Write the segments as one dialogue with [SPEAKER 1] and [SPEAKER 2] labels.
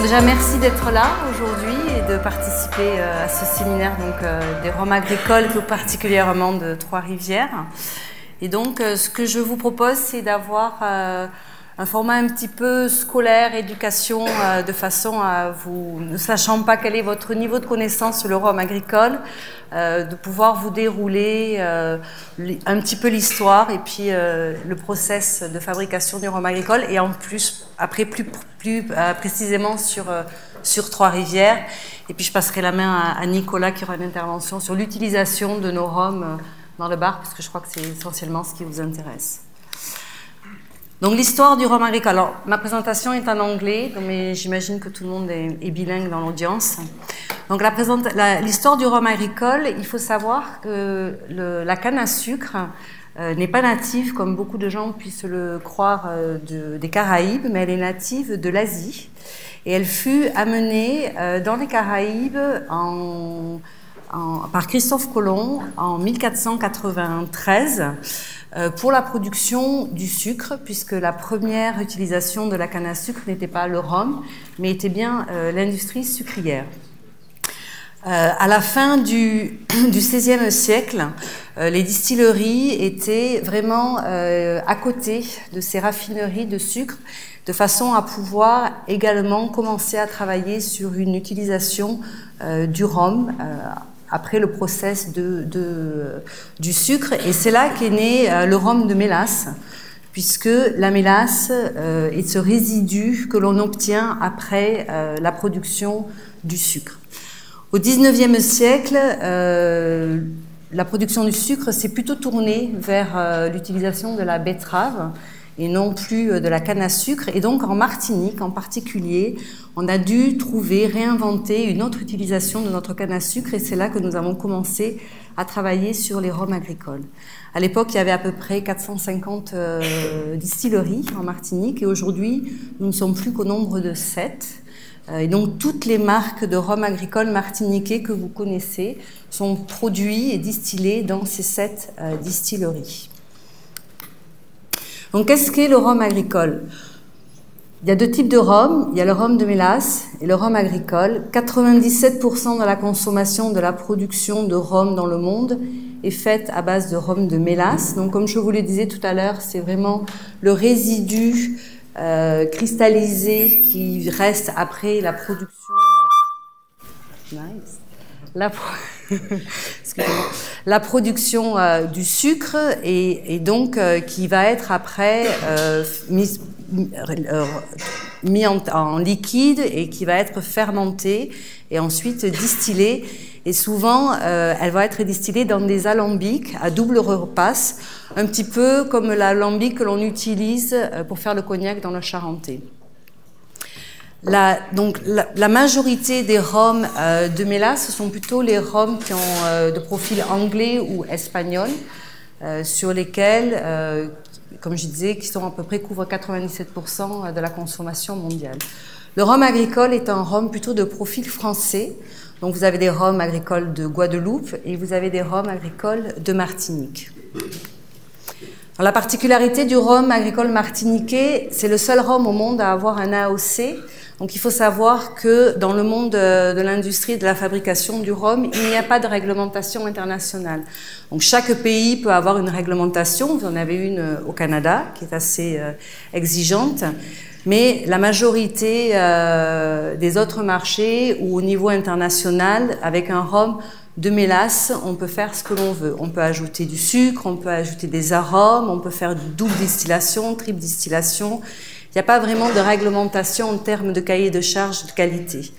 [SPEAKER 1] déjà, merci d'être là aujourd'hui et de participer à ce séminaire des rhums agricoles, plus particulièrement de Trois-Rivières. Et donc, ce que je vous propose, c'est d'avoir un format un petit peu scolaire, éducation, de façon à vous, ne sachant pas quel est votre niveau de connaissance sur le rhum agricole, de pouvoir vous dérouler un petit peu l'histoire et puis le process de fabrication du rhum agricole, et en plus, après plus précisément sur Trois-Rivières. Et puis je passerai la main à Nicolas qui aura une intervention sur l'utilisation de nos rhums dans le bar, parce que je crois que c'est essentiellement ce qui vous intéresse. Donc l'histoire du rhum agricole. Alors, ma présentation est en anglais, mais j'imagine que tout le monde est bilingue dans l'audience. Donc l'histoire du rhum agricole, il faut savoir que la canne à sucre n'est pas native, comme beaucoup de gens puissent le croire, des Caraïbes, mais elle est native de l'Asie. Et elle fut amenée dans les Caraïbes par Christophe Colomb en 1493 pour la production du sucre, puisque la première utilisation de la canne à sucre n'était pas le rhum, mais était bien l'industrie sucrière. À la fin du XVIe siècle, les distilleries étaient vraiment à côté de ces raffineries de sucre, de façon à pouvoir également commencer à travailler sur une utilisation du rhum après le process du sucre. Et c'est là qu'est né le rhum de mélasse, puisque la mélasse est ce résidu que l'on obtient après la production du sucre. Au XIXe siècle, la production du sucre s'est plutôt tournée vers l'utilisation de la betterave et non plus de la canne à sucre. Et donc en Martinique en particulier, on a dû réinventer une autre utilisation de notre canne à sucre, et c'est là que nous avons commencé à travailler sur les rhums agricoles. À l'époque, il y avait à peu près 450 distilleries en Martinique, et aujourd'hui, nous ne sommes plus qu'au nombre de 7. Et donc, toutes les marques de rhum agricole martiniquais que vous connaissez sont produits et distillés dans ces 7 distilleries. Donc, qu'est-ce qu'est le rhum agricole? Il y a 2 types de rhum. Il y a le rhum de mélasse et le rhum agricole. 97% de la consommation de la production de rhum dans le monde est faite à base de rhum de mélasse. Donc, comme je vous le disais tout à l'heure, c'est vraiment le résidu cristallisé qui reste après la production. Nice. La production du sucre, et donc qui va être après mis en liquide et qui va être fermenté et ensuite distillé. Et souvent, elle va être distillée dans des alambics à double repasse, un petit peu comme l'alambic que l'on utilise pour faire le cognac dans le Charentais. Donc, la majorité des rhums de mélasse, ce sont plutôt les rhums qui ont de profil anglais ou espagnol, sur lesquels, comme je disais, qui sont à peu près couvrent 97% de la consommation mondiale. Le rhum agricole est un rhum plutôt de profil français. Donc vous avez des rhums agricoles de Guadeloupe et vous avez des rhums agricoles de Martinique. Alors, la particularité du rhum agricole martiniquais, c'est le seul rhum au monde à avoir un AOC. Donc il faut savoir que dans le monde de l'industrie de la fabrication du rhum, il n'y a pas de réglementation internationale. Donc chaque pays peut avoir une réglementation. Vous en avez une au Canada qui est assez exigeante. Mais la majorité des autres marchés ou au niveau international, avec un rhum de mélasse, on peut faire ce que l'on veut. On peut ajouter du sucre, on peut ajouter des arômes, on peut faire du double distillation, triple distillation. Il n'y a pas vraiment de réglementation en termes de cahier de charge de qualité.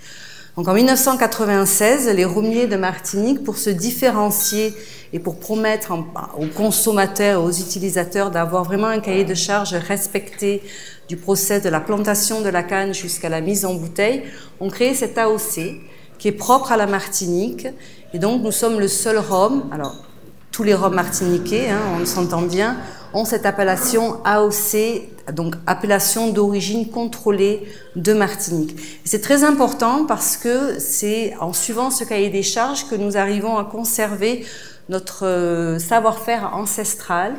[SPEAKER 1] Donc en 1996, les rhumiers de Martinique, pour se différencier et pour promettre aux consommateurs, aux utilisateurs d'avoir vraiment un cahier de charge respecté du process de la plantation de la canne jusqu'à la mise en bouteille, ont créé cet AOC qui est propre à la Martinique. Et donc nous sommes le seul rhum, alors tous les rhums martiniquais, on s'entend bien, ont cette appellation AOC, donc appellation d'origine contrôlée de Martinique. C'est très important parce que c'est en suivant ce cahier des charges que nous arrivons à conserver notre savoir-faire ancestral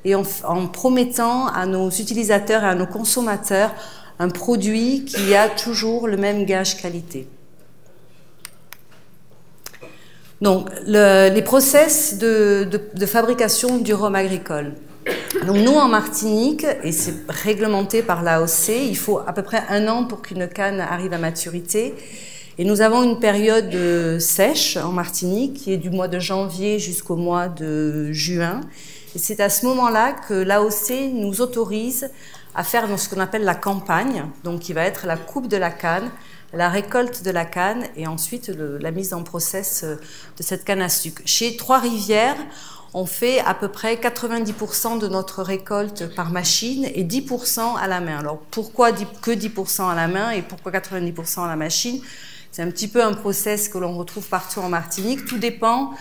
[SPEAKER 1] et en promettant à nos utilisateurs et à nos consommateurs un produit qui a toujours le même gage qualité. Donc, les process de fabrication du rhum agricole. Donc, nous, en Martinique, et c'est réglementé par l'AOC, il faut à peu près 1 an pour qu'une canne arrive à maturité. Et nous avons une période sèche en Martinique qui est du mois de janvier jusqu'au mois de juin. Et c'est à ce moment-là que l'AOC nous autorise à faire ce qu'on appelle la campagne, donc qui va être la coupe de la canne, la récolte de la canne et ensuite la mise en process de cette canne à sucre. Chez Trois-Rivières, on fait à peu près 90% de notre récolte par machine et 10% à la main. Alors pourquoi que 10% à la main et pourquoi 90% à la machine? C'est un petit peu un process que l'on retrouve partout en Martinique. Tout dépend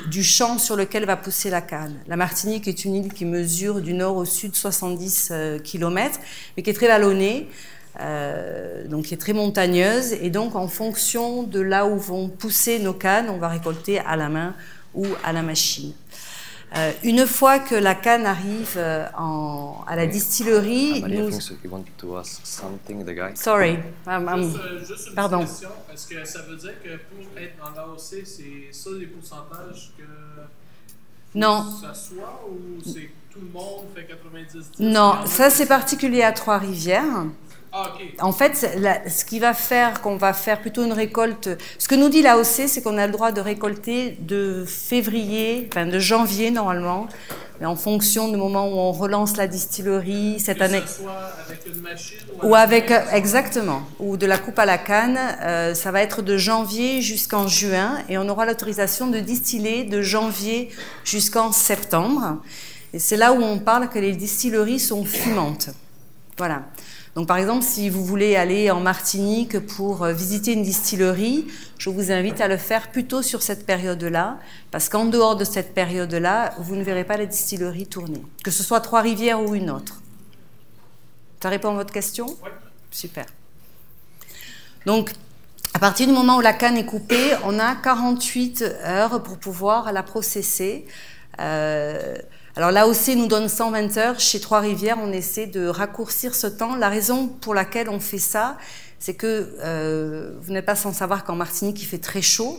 [SPEAKER 1] du champ sur lequel va pousser la canne. La Martinique est une île qui mesure du nord au sud 70 km, mais qui est très vallonnée. Donc qui est très montagneuse et donc en fonction de là où vont pousser nos cannes, on va récolter à la main ou à la machine. Une fois que la canne arrive à la distillerie, Sorry,
[SPEAKER 2] juste une
[SPEAKER 1] pardon.
[SPEAKER 2] question. Est-ce que ça veut dire que pour être dans l'AOC, c'est ça les pourcentages que
[SPEAKER 1] Non.
[SPEAKER 2] ça soit ou c'est tout le monde fait 90-10?
[SPEAKER 1] Non, ça c'est particulier à Trois-Rivières.
[SPEAKER 2] Ah, ok.
[SPEAKER 1] En fait, ce qui va faire qu'on va faire plutôt une récolte, ce que nous dit l'AOC, c'est qu'on a le droit de récolter de février, enfin de janvier normalement, mais en fonction du moment où on relance la distillerie cette année.
[SPEAKER 2] Que ce soit avec une machine
[SPEAKER 1] ou avec exactement, ou de la coupe à la canne, ça va être de janvier jusqu'en juin et on aura l'autorisation de distiller de janvier jusqu'en septembre. Et c'est là où on parle que les distilleries sont fumantes. Voilà. Donc, par exemple, si vous voulez aller en Martinique pour visiter une distillerie, je vous invite à le faire plutôt sur cette période-là, parce qu'en dehors de cette période-là, vous ne verrez pas la distillerie tourner, que ce soit Trois-Rivières ou une autre. Ça répond à votre question?
[SPEAKER 2] Oui.
[SPEAKER 1] Super. Donc, à partir du moment où la canne est coupée, on a 48 heures pour pouvoir la processer. Alors l'AOC nous donne 120 heures, chez Trois-Rivières on essaie de raccourcir ce temps. La raison pour laquelle on fait ça, c'est que vous n'êtes pas sans savoir qu'en Martinique il fait très chaud,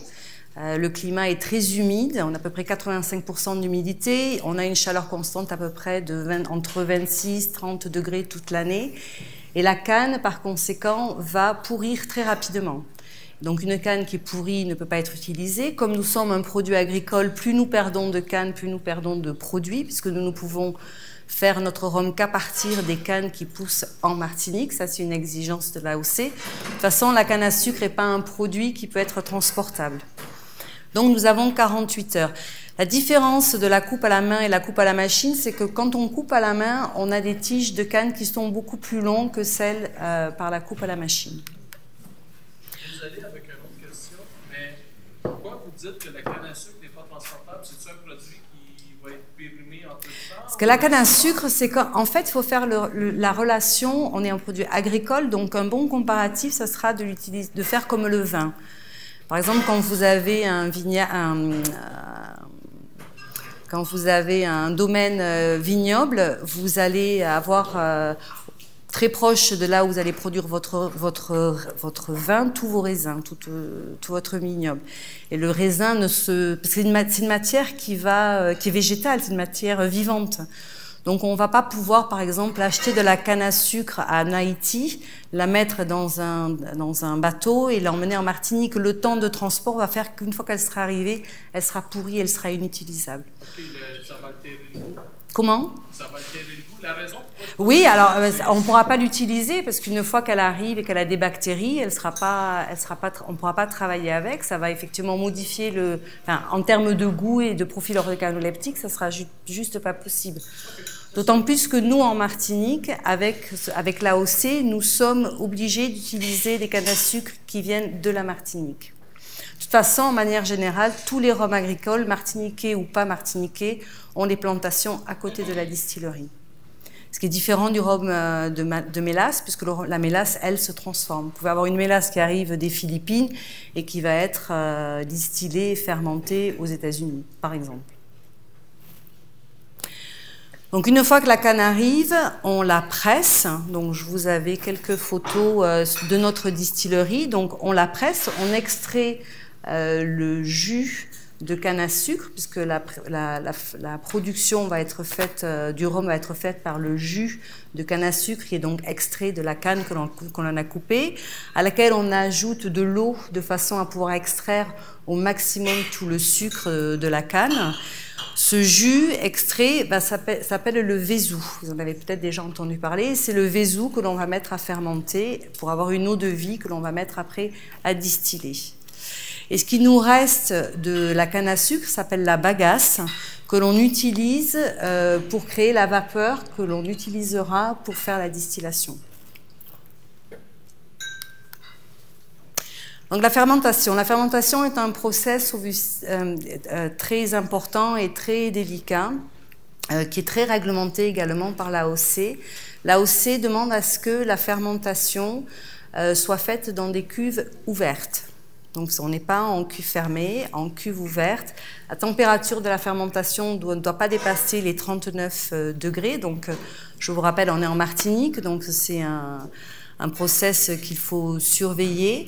[SPEAKER 1] le climat est très humide, on a à peu près 85% d'humidité, on a une chaleur constante à peu près entre 26 et 30 degrés toute l'année et la canne par conséquent va pourrir très rapidement. Donc une canne qui est pourrie ne peut pas être utilisée. Comme nous sommes un produit agricole, plus nous perdons de cannes, plus nous perdons de produits, puisque nous ne pouvons faire notre rhum qu'à partir des cannes qui poussent en Martinique. Ça, c'est une exigence de l'AOC. De toute façon, la canne à sucre n'est pas un produit qui peut être transportable. Donc nous avons 48 heures. La différence de la coupe à la main et la coupe à la machine, c'est que quand on coupe à la main, on a des tiges de canne qui sont beaucoup plus longues que celles par la coupe à la machine.
[SPEAKER 2] Avec une autre question, mais pourquoi vous dites que la canne à sucre n'est pas transportable? C'est-tu un produit qui va être périmé en tout temps?
[SPEAKER 1] Parce que la canne à sucre, c'est qu'en fait, il faut faire la relation, on est un produit agricole, donc un bon comparatif, ça sera de faire comme le vin. Par exemple, quand vous avez quand vous avez un domaine vignoble, vous allez avoir très proche de là où vous allez produire votre vin, tous vos raisins, tout votre vignoble. Et le raisin parce que c'est une matière qui est végétale, c'est une matière vivante. Donc on ne va pas pouvoir, par exemple, acheter de la canne à sucre à Haïti, la mettre dans un bateau et l'emmener en Martinique. Le temps de transport va faire qu'une fois qu'elle sera arrivée, elle sera pourrie, elle sera inutilisable.
[SPEAKER 2] Okay, ça va altérer le goût.
[SPEAKER 1] Comment?
[SPEAKER 2] Ça va altérer le goût, la raison?
[SPEAKER 1] Oui, alors on ne pourra pas l'utiliser parce qu'une fois qu'elle arrive et qu'elle a des bactéries, on ne pourra pas travailler avec. Ça va effectivement modifier en termes de goût et de profil organoleptique, ça sera juste pas possible. D'autant plus que nous, en Martinique, avec l'AOC, nous sommes obligés d'utiliser des cannes à sucre qui viennent de la Martinique. De toute façon, de manière générale, tous les rhums agricoles, martiniquais ou pas martiniquais, ont des plantations à côté de la distillerie. Ce qui est différent du rhum de mélasse, puisque la mélasse, elle, se transforme. Vous pouvez avoir une mélasse qui arrive des Philippines et qui va être distillée et fermentée aux États-Unis, par exemple. Donc une fois que la canne arrive, on la presse. Donc je vous avais quelques photos de notre distillerie. Donc on la presse, on extrait le jus de canne à sucre, puisque la production va être faite, du rhum va être faite par le jus de canne à sucre qui est donc extrait de la canne qu'on en a coupée, à laquelle on ajoute de l'eau de façon à pouvoir extraire au maximum tout le sucre de la canne. Ce jus extrait s'appelle le vésou. Vous en avez peut-être déjà entendu parler. C'est le vésou que l'on va mettre à fermenter pour avoir une eau de vie que l'on va mettre après à distiller. Et ce qui nous reste de la canne à sucre s'appelle la bagasse, que l'on utilise pour créer la vapeur que l'on utilisera pour faire la distillation. Donc la fermentation est un process très important et très délicat, qui est très réglementé également par l'AOC. L'AOC demande à ce que la fermentation soit faite dans des cuves ouvertes. Donc on n'est pas en cuve fermée, en cuve ouverte. La température de la fermentation ne doit pas dépasser les 39 degrés. Donc je vous rappelle, on est en Martinique, donc c'est un process qu'il faut surveiller.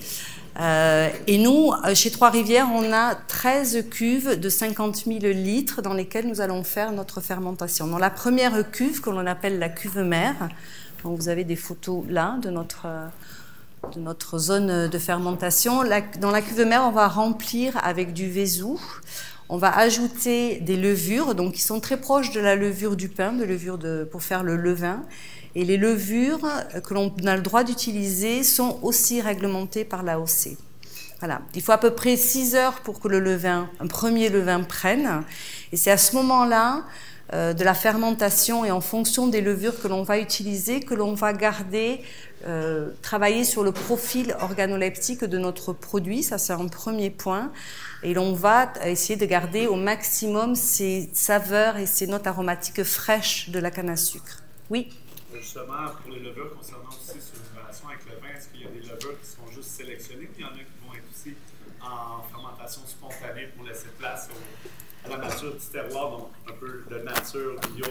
[SPEAKER 1] Et nous, chez Trois-Rivières, on a 13 cuves de 50 000 litres dans lesquelles nous allons faire notre fermentation. Dans la première cuve, que l'on appelle la cuve mère, donc vous avez des photos là de notre zone de fermentation. Dans la cuve mère, on va remplir avec du vésou. On va ajouter des levures, donc qui sont très proches de la levure du pain, pour faire le levain. Et les levures que l'on a le droit d'utiliser sont aussi réglementées par l'AOC. Voilà. Il faut à peu près 6 heures pour que un premier levain prenne. Et c'est à ce moment-là de la fermentation et en fonction des levures que l'on va utiliser que l'on va travailler sur le profil organoleptique de notre produit. Ça, c'est un premier point. Et l'on va essayer de garder au maximum ces saveurs et ces notes aromatiques fraîches de la canne à sucre. Oui?
[SPEAKER 2] Justement, pour les levures, concernant aussi sur une relation avec le vin, est-ce qu'il y a des levures qui sont juste sélectionnées ou il y en a qui vont être aussi en fermentation spontanée pour laisser place à la nature du terroir, donc un peu de nature, bio?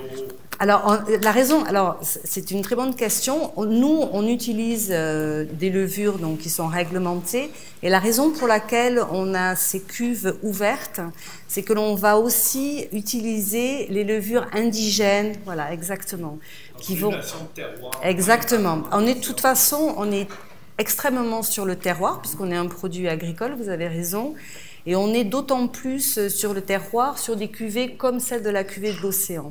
[SPEAKER 1] Alors, c'est une très bonne question. Nous, on utilise des levures donc, qui sont réglementées. Et la raison pour laquelle on a ces cuves ouvertes, c'est que l'on va aussi utiliser les levures indigènes. Voilà, exactement. Qui vont...
[SPEAKER 2] de terroir.
[SPEAKER 1] Exactement. De toute façon, on est extrêmement sur le terroir, puisqu'on est un produit agricole, vous avez raison. Et on est d'autant plus sur le terroir, sur des cuvées comme celle de la cuvée de l'Océan.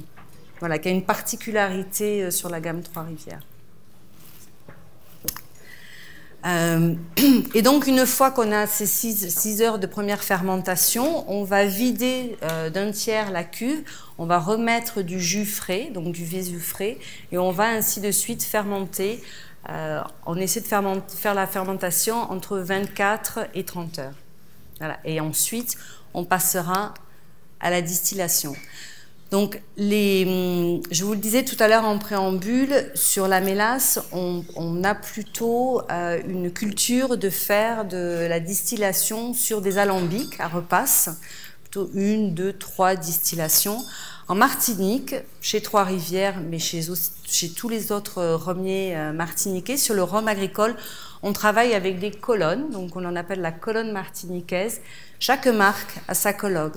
[SPEAKER 1] Voilà, qui a une particularité sur la gamme Trois-Rivières. Et donc, une fois qu'on a ces 6 heures de première fermentation, on va vider d'un tiers la cuve, on va remettre du jus frais, donc du vésou frais, et on va ainsi de suite fermenter. On essaie de faire la fermentation entre 24 et 30 heures. Voilà. Et ensuite, on passera à la distillation. Donc, je vous le disais tout à l'heure en préambule, sur la mélasse, on a plutôt une culture de faire de la distillation sur des alambics à repasse, plutôt 1, 2, 3 distillations. En Martinique, chez Trois-Rivières, mais chez tous les autres rhummiers martiniquais, sur le rhum agricole, on travaille avec des colonnes, donc on en appelle la colonne martiniquaise. Chaque marque a sa colonne.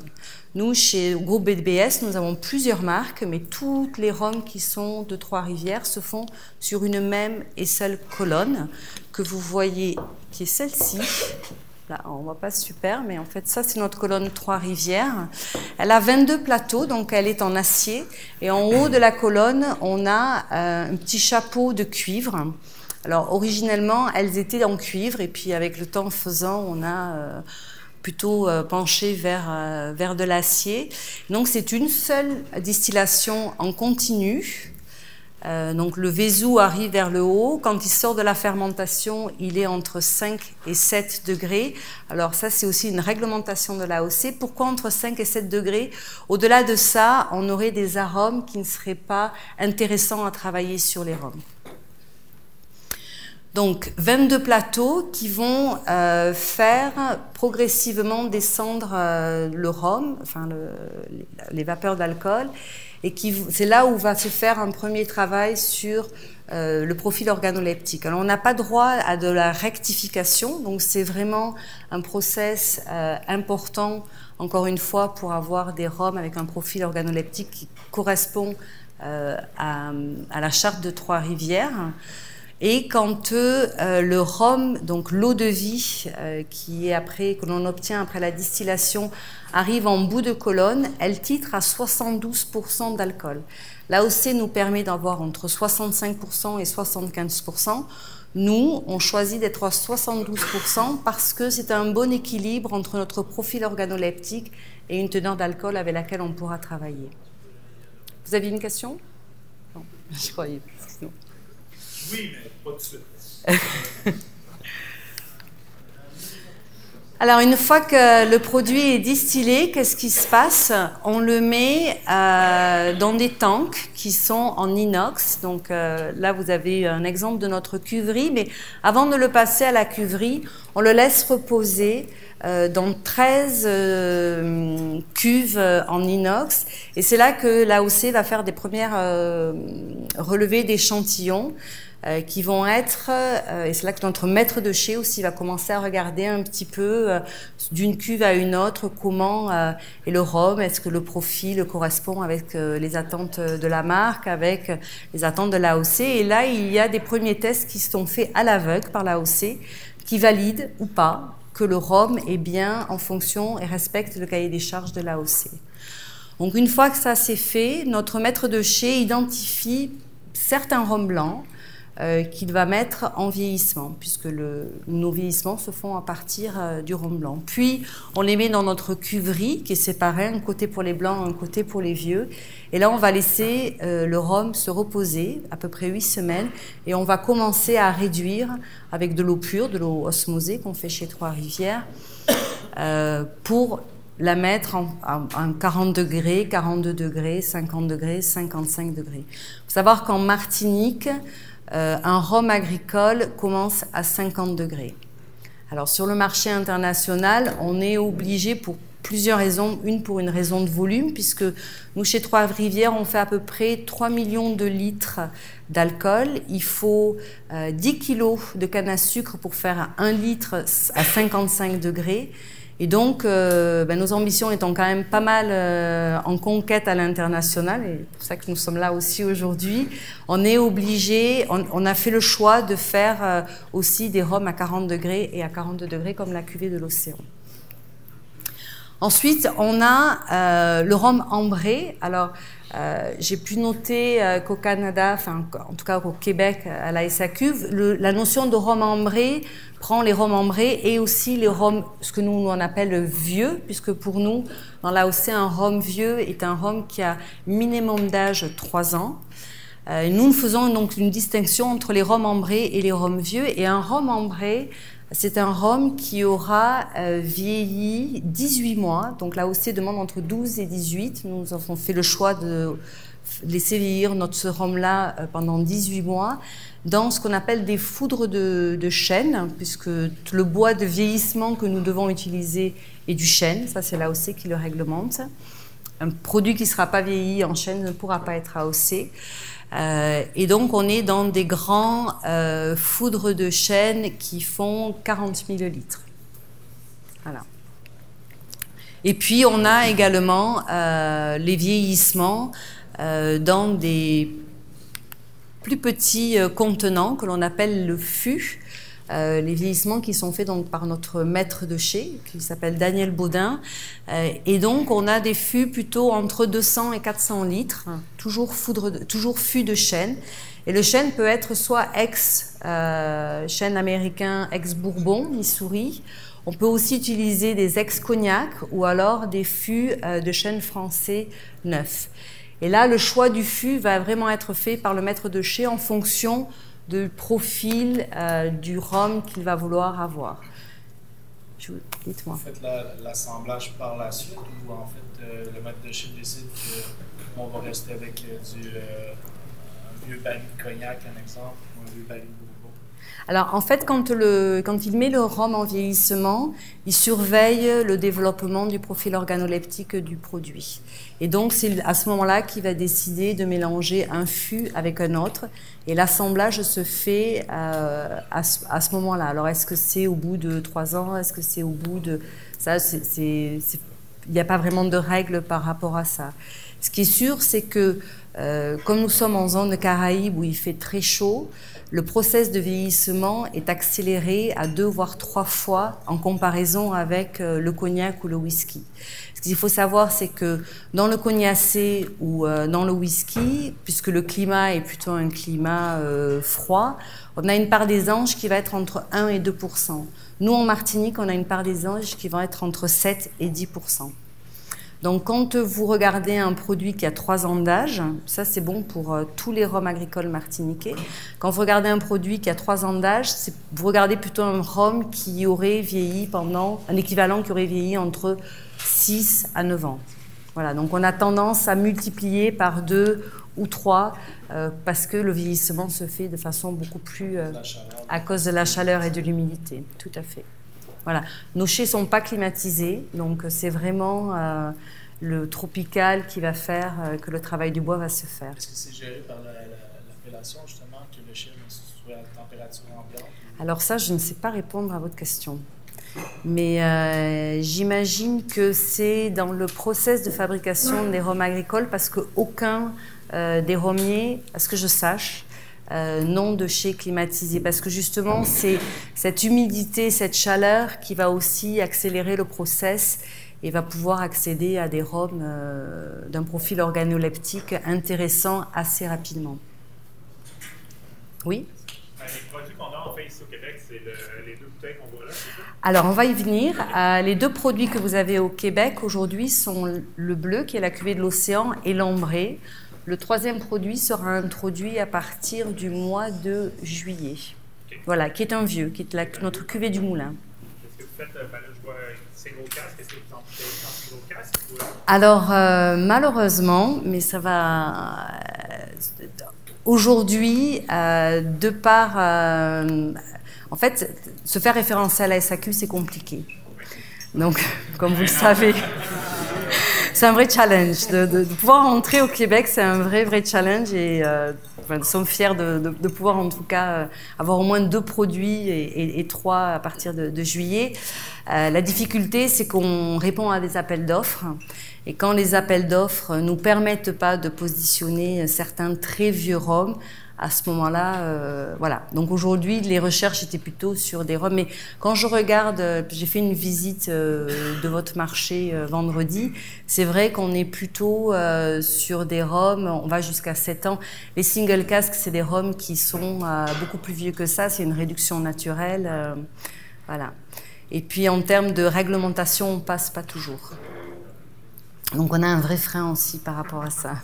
[SPEAKER 1] Nous, chez Groupe BDBS, nous avons plusieurs marques, mais toutes les rhums qui sont de Trois-Rivières se font sur une même et seule colonne que vous voyez, qui est celle-ci. Là, on ne voit pas super, mais en fait, ça, c'est notre colonne Trois-Rivières. Elle a 22 plateaux, donc elle est en acier. Et en haut de la colonne, on a un petit chapeau de cuivre. Alors, originellement, elles étaient en cuivre, et puis avec le temps faisant, on a plutôt penché vers de l'acier. Donc, c'est une seule distillation en continu. Donc, le vésou arrive vers le haut. Quand il sort de la fermentation, il est entre 5 et 7 degrés. Alors, ça, c'est aussi une réglementation de l'AOC. Pourquoi entre 5 et 7 degrés? Au-delà de ça, on aurait des arômes qui ne seraient pas intéressants à travailler sur les rhums. Donc 22 plateaux qui vont faire progressivement descendre le rhum, enfin les vapeurs d'alcool, et c'est là où va se faire un premier travail sur le profil organoleptique. Alors on n'a pas droit à de la rectification, donc c'est vraiment un process important, encore une fois, pour avoir des rhums avec un profil organoleptique qui correspond à la charte de Trois-Rivières. Et quand le rhum, donc l'eau de vie, que l'on obtient après la distillation, arrive en bout de colonne, elle titre à 72% d'alcool. L'AOC nous permet d'avoir entre 65% et 75%. Nous, on choisit d'être à 72% parce que c'est un bon équilibre entre notre profil organoleptique et une teneur d'alcool avec laquelle on pourra travailler. Vous aviez une question? Non, je croyais. Non.
[SPEAKER 2] Oui, mais pas de suite.
[SPEAKER 1] Alors, une fois que le produit est distillé, qu'est-ce qui se passe? On le met dans des tanks qui sont en inox. Donc là, vous avez un exemple de notre cuverie. Mais avant de le passer à la cuverie, on le laisse reposer dans 13 cuves en inox. Et c'est là que l'AOC va faire des premières relevées d'échantillons. Qui vont être, et c'est là que notre maître de chai aussi va commencer à regarder un petit peu d'une cuve à une autre comment est le rhum, est-ce que le profil correspond avec les attentes de la marque, avec les attentes de l'AOC. Et là, il y a des premiers tests qui sont faits à l'aveugle par l'AOC qui valident ou pas que le rhum est bien en fonction et respecte le cahier des charges de l'AOC. Donc une fois que ça c'est fait, notre maître de chai identifie certains rhums blancs qu'il va mettre en vieillissement, puisque nos vieillissements se font à partir du rhum blanc. Puis, on les met dans notre cuverie, qui est séparée, un côté pour les blancs, un côté pour les vieux. Et là, on va laisser le rhum se reposer, à peu près 8 semaines, et on va commencer à réduire avec de l'eau pure, de l'eau osmosée qu'on fait chez Trois-Rivières, pour la mettre en 40 degrés, 42 degrés, 50 degrés, 55 degrés. Il faut savoir qu'en Martinique, un rhum agricole commence à 50 degrés. Alors sur le marché international, on est obligé pour plusieurs raisons. Une, pour une raison de volume, puisque nous, chez Trois-Rivières, on fait à peu près 3 millions de litres d'alcool. Il faut 10 kilos de canne à sucre pour faire 1 litre à 55 degrés. Et donc, nos ambitions étant quand même pas mal en conquête à l'international, et c'est pour ça que nous sommes là aussi aujourd'hui, on est obligé, on a fait le choix de faire aussi des rhums à 40 degrés et à 42 degrés comme la cuvée de l'Océan. Ensuite, on a le rhum ambré. Alors, j'ai pu noter qu'au Canada, enfin en tout cas au Québec, à la SAQ, la notion de rhum ambré prend les rhums ambrés et aussi les rhums, ce que nous on appelle vieux, puisque pour nous, dans l'AOC, un rhum vieux est un rhum qui a minimum d'âge 3 ans. Nous faisons donc une distinction entre les rhums ambrés et les rhums vieux. Et un rhum ambré, c'est un rhum qui aura vieilli 18 mois. Donc l'AOC demande entre 12 et 18. Nous avons fait le choix de laisser vieillir notre rhum-là pendant 18 mois dans ce qu'on appelle des foudres de chêne, puisque le bois de vieillissement que nous devons utiliser est du chêne. Ça, c'est l'AOC qui le réglemente. Un produit qui ne sera pas vieilli en chêne ne pourra pas être AOC. Et donc, on est dans des grands foudres de chêne qui font 40 millilitres. Voilà. Et puis, on a également les vieillissements dans des plus petits contenants que l'on appelle le fût. Les vieillissements qui sont faits donc par notre maître de chai, qui s'appelle Daniel Baudin. Et donc, on a des fûts plutôt entre 200 et 400 litres, toujours fût de chêne. Et le chêne peut être soit chêne américain, ex-Bourbon, Missouri. On peut aussi utiliser des ex-cognac ou alors des fûts de chêne français neufs. Et là, le choix du fût va vraiment être fait par le maître de chai en fonction du profil du rhum qu'il va vouloir avoir. Dites-moi.
[SPEAKER 3] Vous faites l'assemblage par la suite ou en fait le maître de chai décide qu'on va rester avec un vieux baril de cognac, un exemple, ou un vieux baril de Bourbon?
[SPEAKER 1] Alors, en fait, quand il met le rhum en vieillissement, il surveille le développement du profil organoleptique du produit. Et donc, c'est à ce moment-là qu'il va décider de mélanger un fût avec un autre. Et l'assemblage se fait à ce moment-là. Alors, est-ce que c'est au bout de 3 ans? Est-ce que c'est au bout de... Ça, il n'y a pas vraiment de règles par rapport à ça. Ce qui est sûr, c'est que, comme nous sommes en zone de Caraïbes où il fait très chaud, le process de vieillissement est accéléré à 2 voire 3 fois en comparaison avec le cognac ou le whisky. Ce qu'il faut savoir, c'est que dans le cognacé ou dans le whisky, puisque le climat est plutôt un climat froid, on a une part des anges qui va être entre 1 et 2%. Nous, en Martinique, on a une part des anges qui va être entre 7 et 10%. Donc, quand vous regardez un produit qui a 3 ans d'âge, ça c'est bon pour tous les rhums agricoles martiniquais. Quand vous regardez un produit qui a 3 ans d'âge, vous regardez plutôt un rhum qui aurait vieilli pendant, un équivalent qui aurait vieilli entre 6 à 9 ans. Voilà, donc on a tendance à multiplier par 2 ou 3 parce que le vieillissement se fait de façon beaucoup plus à cause de la chaleur et de l'humidité. Tout à fait. Voilà. Nos chais ne sont pas climatisés, donc c'est vraiment le tropical qui va faire que le travail du bois va se faire.
[SPEAKER 3] Est-ce que c'est géré par l'appellation, justement, que le chai soit à température ambiante? Alors
[SPEAKER 1] ça, je ne sais pas répondre à votre question. Mais j'imagine que c'est dans le process de fabrication des rhums agricoles parce qu'aucun des rhummiers, à ce que je sache, non de chais climatisé, parce que justement c'est cette humidité, cette chaleur qui va aussi accélérer le process et va pouvoir accéder à des rhums d'un profil organoleptique intéressant assez rapidement. Oui?
[SPEAKER 2] Les produits qu'on a en fait ici au Québec, c'est les 2 bouteilles qu'on voit là, c'est ça?
[SPEAKER 1] Alors on va y venir. Les 2 produits que vous avez au Québec aujourd'hui sont le bleu qui est la cuvée de l'océan et l'ambré. Le 3e produit sera introduit à partir du mois de juillet. Okay. Voilà, qui est un vieux, qui est notre cuvée du moulin.
[SPEAKER 2] Est-ce que vous faites, là, je vois ces gros casques, est-ce que vous en faites gros casques?
[SPEAKER 1] Alors, malheureusement, mais ça va... Aujourd'hui, de par... en fait, se faire référencer à la SAQ, c'est compliqué. Donc, comme vous le savez... C'est un vrai challenge. De pouvoir entrer au Québec, c'est un vrai challenge et nous sommes fiers de pouvoir en tout cas avoir au moins 2 produits et 3 à partir de juillet. La difficulté, c'est qu'on répond à des appels d'offres et quand les appels d'offres ne nous permettent pas de positionner certains très vieux rhums, à ce moment-là, voilà. Donc aujourd'hui, les recherches étaient plutôt sur des rhums. Mais quand je regarde, j'ai fait une visite de votre marché vendredi, c'est vrai qu'on est plutôt sur des rhums, on va jusqu'à 7 ans. Les single casques, c'est des rhums qui sont beaucoup plus vieux que ça, c'est une réduction naturelle. Voilà. Et puis en termes de réglementation, on ne passe pas toujours. Donc on a un vrai frein aussi par rapport à ça.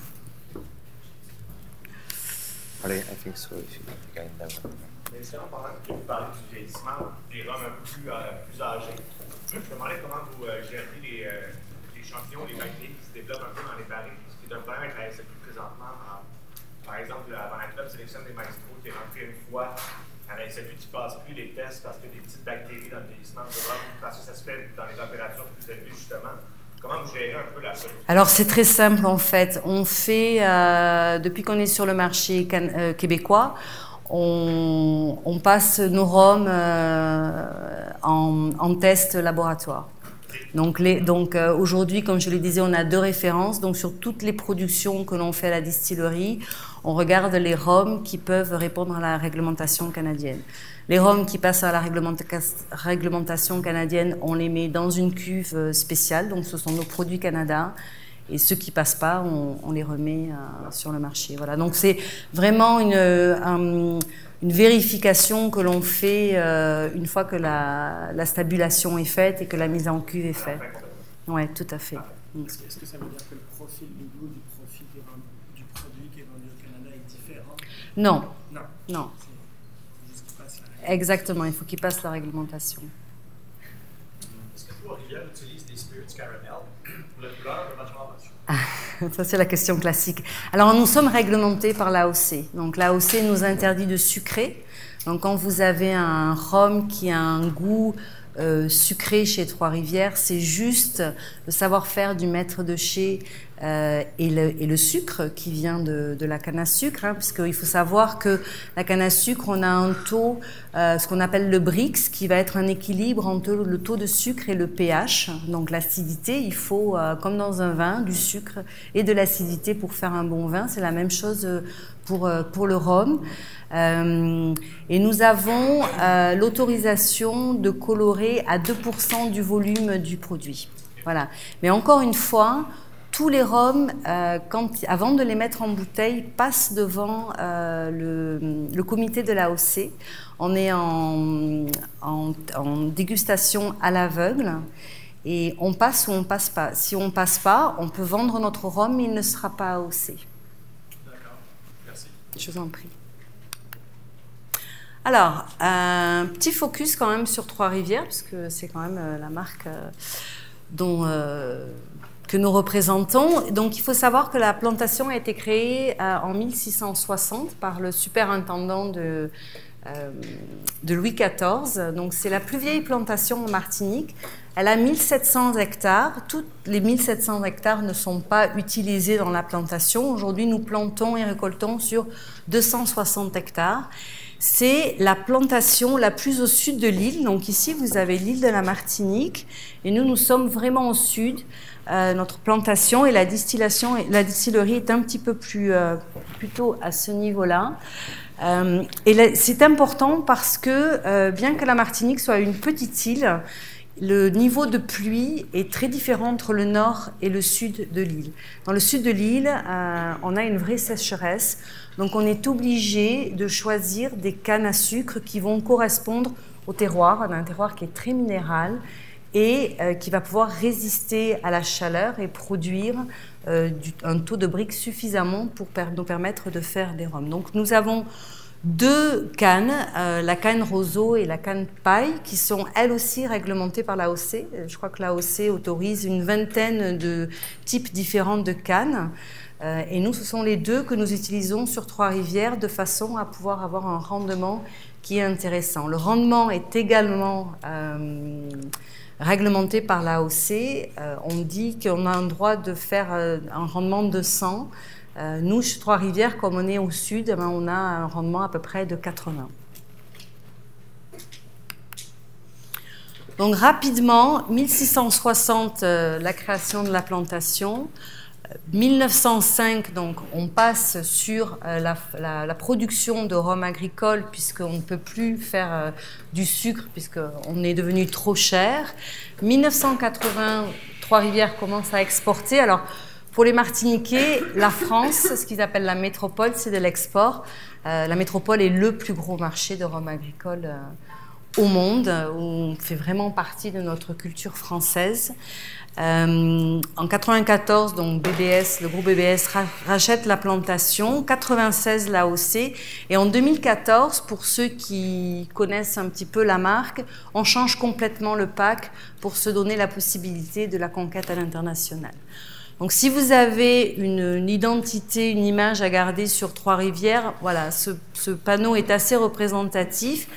[SPEAKER 4] I think so. If you can that one.
[SPEAKER 2] Mais c'est pendant que vous parlez du vieillissement des rhums un peu plus âgés, je me demandais comment vous gérez les champignons, les bactéries qui se développent un peu dans les barils, ce qui est un problème avec la SAQ présentement. Par exemple, avant la club sélectionne des maestros qui est rentré une fois à la SAQ qui ne passe plus les tests parce qu'il y a des petites bactéries dans le vieillissement de rhum, parce que ça se fait dans les températures plus élevées justement. Comment vous gérez un peu la chose? Alors
[SPEAKER 1] c'est très simple en fait. On fait, depuis qu'on est sur le marché québécois, on passe nos rhums en test laboratoire. Donc aujourd'hui, comme je le disais, on a 2 références. Donc sur toutes les productions que l'on fait à la distillerie, on regarde les rhums qui peuvent répondre à la réglementation canadienne. Les rhums qui passent à la réglementation canadienne, on les met dans une cuve spéciale, donc ce sont nos produits Canada. Et ceux qui ne passent pas, on les remet sur le marché. Voilà. Donc c'est vraiment une vérification que l'on fait une fois que la stabulation est faite et que la mise en cuve est faite. Oui, tout à fait.
[SPEAKER 3] Est-ce que ça veut dire que le profil du goût du profil du produit qui est vendu au Canada est différent?
[SPEAKER 1] Non.
[SPEAKER 3] Non.
[SPEAKER 1] Non. Exactement, il faut qu'il passe la réglementation.
[SPEAKER 2] Est-ce que Trois-Rivières utilise des spirits caramel pour la couleur de votre
[SPEAKER 1] Ça, c'est la question classique. Alors, nous sommes réglementés par l'AOC. Donc, l'AOC nous interdit de sucrer. Donc quand vous avez un rhum qui a un goût sucré chez Trois-Rivières, c'est juste le savoir-faire du maître de chez et le sucre qui vient de la canne à sucre, hein, parce qu'il faut savoir que la canne à sucre, on a un taux, ce qu'on appelle le Brix, qui va être un équilibre entre le taux de sucre et le pH, donc l'acidité. Il faut, comme dans un vin, du sucre et de l'acidité pour faire un bon vin. C'est la même chose pour le rhum. Et nous avons l'autorisation de colorer à 2% du volume du produit. Voilà. Mais encore une fois, tous les rhums, avant de les mettre en bouteille, passent devant le comité de l'AOC. On est en dégustation à l'aveugle et on passe ou on passe pas. Si on passe pas, on peut vendre notre rhum, mais il ne sera pas AOC.
[SPEAKER 3] D'accord, merci.
[SPEAKER 1] Je vous en prie. Alors, un petit focus quand même sur Trois-Rivières, parce que c'est quand même la marque que nous représentons. Donc, il faut savoir que la plantation a été créée en 1660 par le superintendant de Louis XIV. Donc, c'est la plus vieille plantation en Martinique. Elle a 1700 hectares. Toutes les 1700 hectares ne sont pas utilisés dans la plantation. Aujourd'hui, nous plantons et récoltons sur 260 hectares. C'est la plantation la plus au sud de l'île. Donc ici, vous avez l'île de la Martinique et nous sommes vraiment au sud. Notre plantation et la distillerie est un petit peu plutôt à ce niveau-là. Et c'est important parce que bien que la Martinique soit une petite île, le niveau de pluie est très différent entre le nord et le sud de l'île. Dans le sud de l'île, on a une vraie sécheresse, donc on est obligé de choisir des cannes à sucre qui vont correspondre au terroir. On a un terroir qui est très minéral et qui va pouvoir résister à la chaleur et produire un taux de Brix suffisamment pour nous permettre de faire des rhums. Donc nous avons deux cannes, la canne roseau et la canne paille, qui sont elles aussi réglementées par l'AOC. Je crois que l'AOC autorise une vingtaine de types différents de cannes. Et nous, ce sont les deux que nous utilisons sur Trois-Rivières de façon à pouvoir avoir un rendement qui est intéressant. Le rendement est également réglementé par l'AOC. On dit qu'on a un droit de faire un rendement de 100. Nous, chez Trois-Rivières, comme on est au sud, on a un rendement à peu près de 80. Donc rapidement, 1660, la création de la plantation. 1905, donc on passe sur la production de rhum agricole puisqu'on ne peut plus faire du sucre puisqu'on est devenu trop cher. 1980, Trois-Rivières commence à exporter. Alors, pour les Martiniquais, la France, ce qu'ils appellent la métropole, c'est de l'export. La métropole est le plus gros marché de rhum agricole au monde, où on fait vraiment partie de notre culture française. En 94, donc BBS, le groupe BBS rachète la plantation, 96 l'AOC, et en 2014, pour ceux qui connaissent un petit peu la marque, on change complètement le pack pour se donner la possibilité de la conquête à l'international. Donc si vous avez une identité, une image à garder sur Trois-Rivières, voilà, ce panneau est assez représentatif.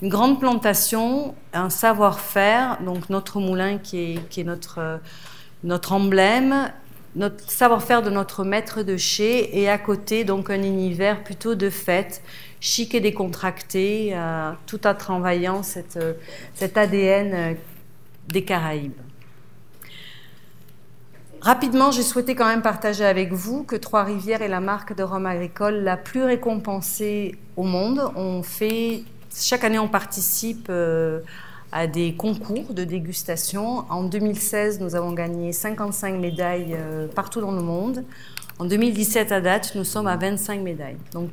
[SPEAKER 1] Une grande plantation, un savoir-faire, donc notre moulin qui est notre emblème, notre savoir-faire de notre maître de chez, et à côté donc un univers plutôt de fête, chic et décontracté, tout en travaillant cet ADN des Caraïbes. Rapidement, j'ai souhaité quand même partager avec vous que Trois-Rivières est la marque de rhum agricole la plus récompensée au monde. Chaque année, on participe à des concours de dégustation. En 2016, nous avons gagné 55 médailles partout dans le monde. En 2017, à date, nous sommes à 25 médailles. Donc,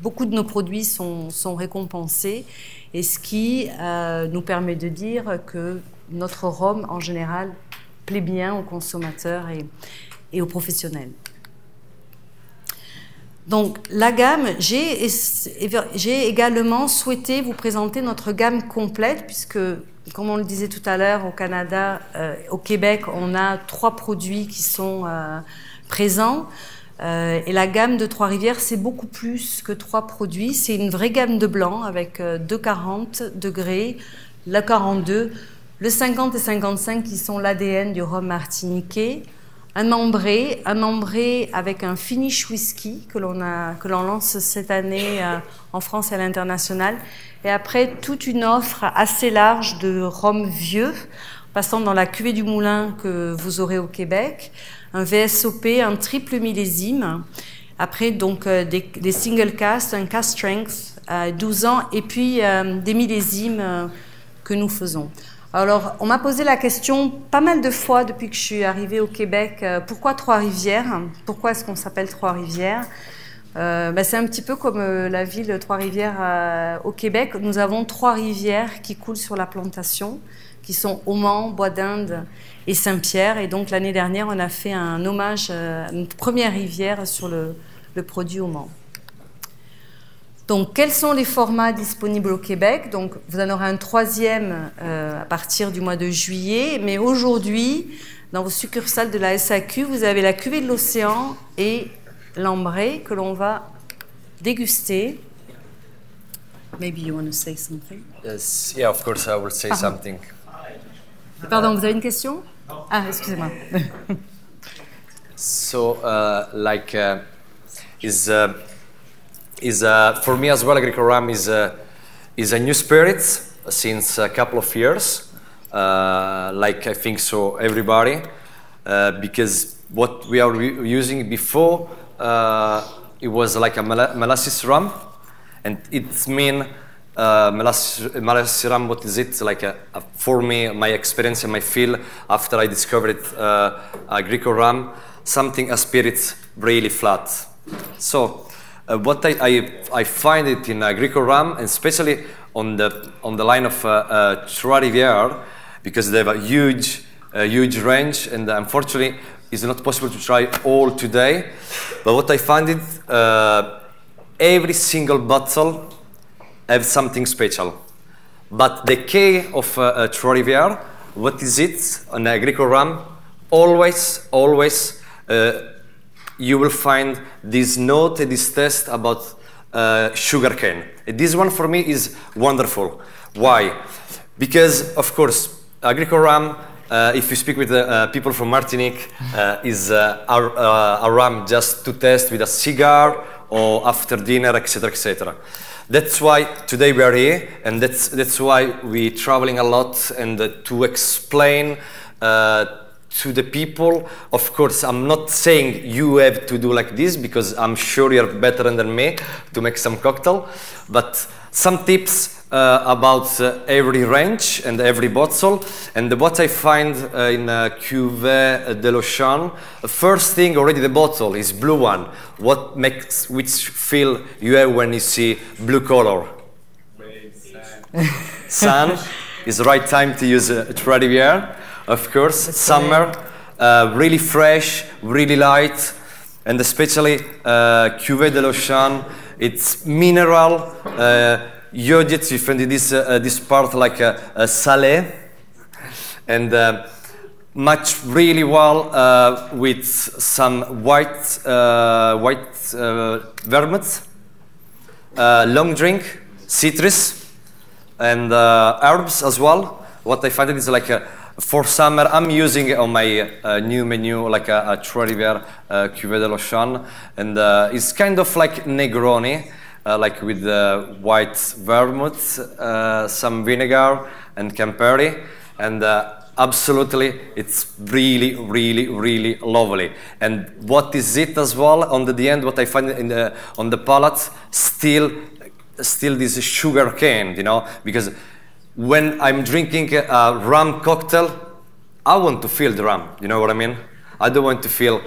[SPEAKER 1] beaucoup de nos produits sont récompensés, et ce qui nous permet de dire que notre rhum, en général, plaît bien aux consommateurs et aux professionnels. Donc, la gamme, j'ai également souhaité vous présenter notre gamme complète, puisque, comme on le disait tout à l'heure, au Canada, au Québec, on a 3 produits qui sont présents. Et la gamme de Trois-Rivières, c'est beaucoup plus que 3 produits. C'est une vraie gamme de blancs avec 2,40 degrés, le 42, le 50 et 55 qui sont l'ADN du rhum martiniquais. Un ambré avec un finish whisky que l'on lance cette année en France et à l'international. Et après, toute une offre assez large de rhum vieux, passant dans la cuvée du Moulin que vous aurez au Québec, un VSOP, un triple millésime. Après, donc, des single cast, un cast strength, 12 ans, et puis des millésimes que nous faisons. Alors, on m'a posé la question pas mal de fois depuis que je suis arrivée au Québec, pourquoi Trois-Rivières? Pourquoi est-ce qu'on s'appelle Trois-Rivières? C'est un petit peu comme la ville de Trois-Rivières au Québec. Nous avons 3 rivières qui coulent sur la plantation, qui sont Auman, Bois d'Inde et Saint-Pierre. Et donc, l'année dernière, on a fait un hommage à notre première rivière sur le produit Auman. Donc, quels sont les formats disponibles au Québec? Donc, vous en aurez un 3e à partir du mois de juillet. Mais aujourd'hui, dans vos succursales de la SAQ, vous avez la cuvée de l'océan et l'ambré que l'on va déguster. Maybe you want to say something?
[SPEAKER 4] Yes, yeah, of course I will say something.
[SPEAKER 1] Pardon, vous avez une question? Ah, excusez-moi.
[SPEAKER 4] So, for me as well, Agrico Rum is a new spirit since a couple of years. I think so everybody, because what we are using before, it was like a molasses rum, and it's mean molasses rum. What is it like? For me, my experience and my feel after I discovered Agrico Rum, something a spirit really flat. So. What I find it in Agrico Rum, and especially on the line of Trois-Rivières, because they have a huge range, and unfortunately it's not possible to try all today. But what I find it, every single bottle has something special. But the key of Trois-Rivières, what is it on Agrico Rum? Always. You will find this note, this taste about sugarcane. This one for me is wonderful. Why? Because, of course, Agrico Rum, if you speak with people from Martinique, is a rum just to taste with a cigar or after dinner, etc., etc. That's why today we are here, and that's why we're traveling a lot, and to explain to the people. Of course, I'm not saying you have to do like this, because I'm sure you're better than me to make some cocktail, but some tips about every range and every bottle. And what I find in Cuvée de l'Ocean, first thing already the bottle is blue one. Which feel you have when you see blue color? Sun is the right time to use Trois-Rivières. Of course, summer, really fresh, really light, and especially Cuvée de l'Ocean, it's mineral, yogurt, you find this part like a salé, and match really well with some white vermouth, long drink, citrus, and herbs as well. What I find is like for summer, I'm using it on my new menu, like a Trois-Rivières Cuvée de l'Ocean, and it's kind of like Negroni, like with white vermouth, some vinegar, and Campari, and absolutely, it's really, really, really lovely. And what is it as well? On the end, what I find on the palate, still this sugar cane, you know, because when I'm drinking a rum cocktail, I want to feel the rum. You know what I mean? I don't want to feel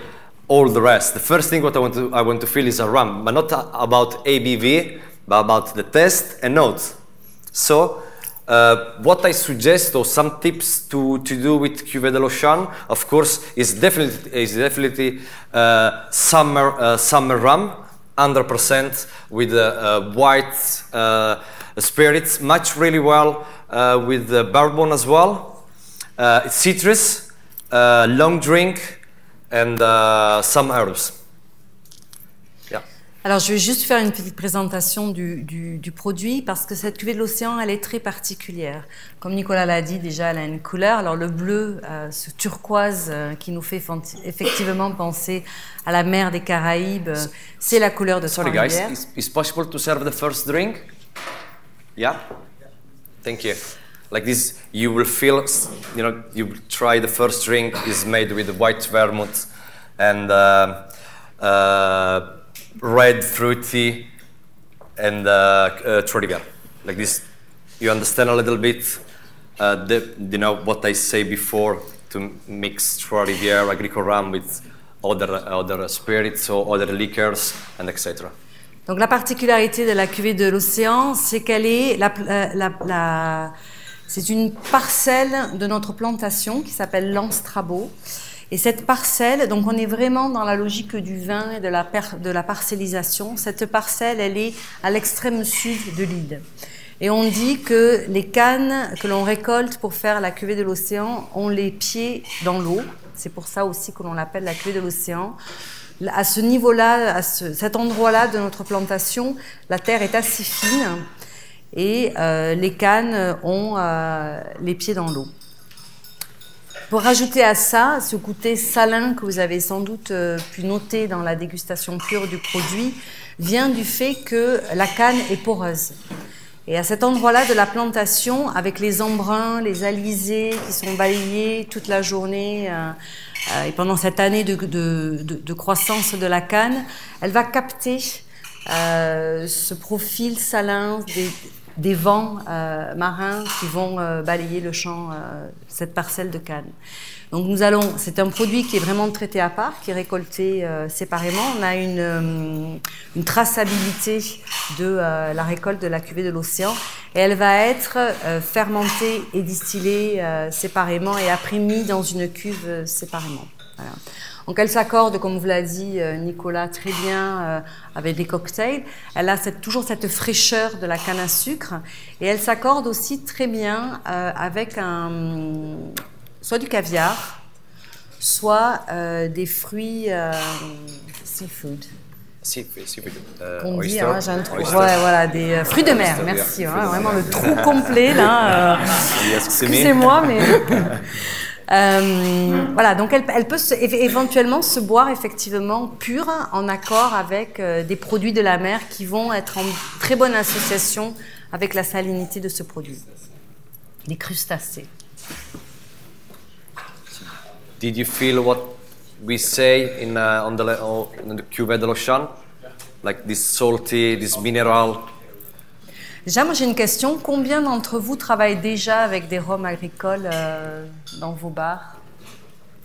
[SPEAKER 4] all the rest. The first thing what I want to feel is a rum, but not about ABV, but about the taste and notes. So what I suggest, or some tips to do with Cuvée de l'Ocean, of course, is definitely summer rum, 100% with white spirits, match really well with the bourbon as well. Citrus, long drink, and some herbs.
[SPEAKER 1] Alors, je vais juste faire une petite présentation du produit parce que cette cuvée de l'océan, elle est très particulière. Comme Nicolas l'a dit, déjà, elle a une couleur. Alors, le bleu, ce turquoise qui nous fait effectivement penser à la mer des Caraïbes, c'est la couleur de Trois-Rivières.
[SPEAKER 4] Sorry guys, is possible to serve the first drink? Yeah? Thank you. Like this, you will feel, you know, you will try the first drink is made with white vermouth and red fruity and Trois-Rivières. Like this, you understand a little bit, you know what I say before to mix Trois-Rivières agricole rum with other spirits or other liquors and etc.
[SPEAKER 1] Donc la particularité de la cuvée de l'océan, c'est qu'elle est c'est une parcelle de notre plantation qui s'appelle l'Anstrabo. Et cette parcelle, donc on est vraiment dans la logique du vin et de la parcellisation. Cette parcelle, elle est à l'extrême sud de l'île. Et on dit que les cannes que l'on récolte pour faire la cuvée de l'océan ont les pieds dans l'eau. C'est pour ça aussi que l'on l'appelle la cuvée de l'océan. À ce niveau-là, à cet endroit-là de notre plantation, la terre est assez fine et les cannes ont les pieds dans l'eau. Pour rajouter à ça, ce côté salin que vous avez sans doute pu noter dans la dégustation pure du produit vient du fait que la canne est poreuse. Et à cet endroit-là de la plantation, avec les embruns, les alizés qui sont balayés toute la journée et pendant cette année de croissance de la canne, elle va capter ce profil salin des vents marins qui vont balayer le champ, cette parcelle de canne. Donc c'est un produit qui est vraiment traité à part, qui est récolté séparément. On a une traçabilité de la récolte de la cuvée de l'océan et elle va être fermentée et distillée séparément et après mise dans une cuve séparément. Voilà. Donc elle s'accorde, comme vous l'a dit Nicolas, très bien avec des cocktails. Elle a toujours cette fraîcheur de la canne à sucre et elle s'accorde aussi très bien avec soit du caviar, soit des fruits seafood.
[SPEAKER 4] Seafood.
[SPEAKER 1] On dit, hein, j'ai un trou. Ouais, voilà, des fruits de mer. Merci, hein, vraiment le trou complet là. Excusez-moi, mais. Voilà, donc elle peut éventuellement se boire effectivement pure en accord avec des produits de la mer qui vont être en très bonne association avec la salinité de ce produit. Les crustacés.
[SPEAKER 4] Did you feel what we say in the cuvée de l'océan? Like this salty, this mineral.
[SPEAKER 1] Déjà, moi j'ai une question. Combien d'entre vous travaillent déjà avec des rhums agricoles dans vos bars?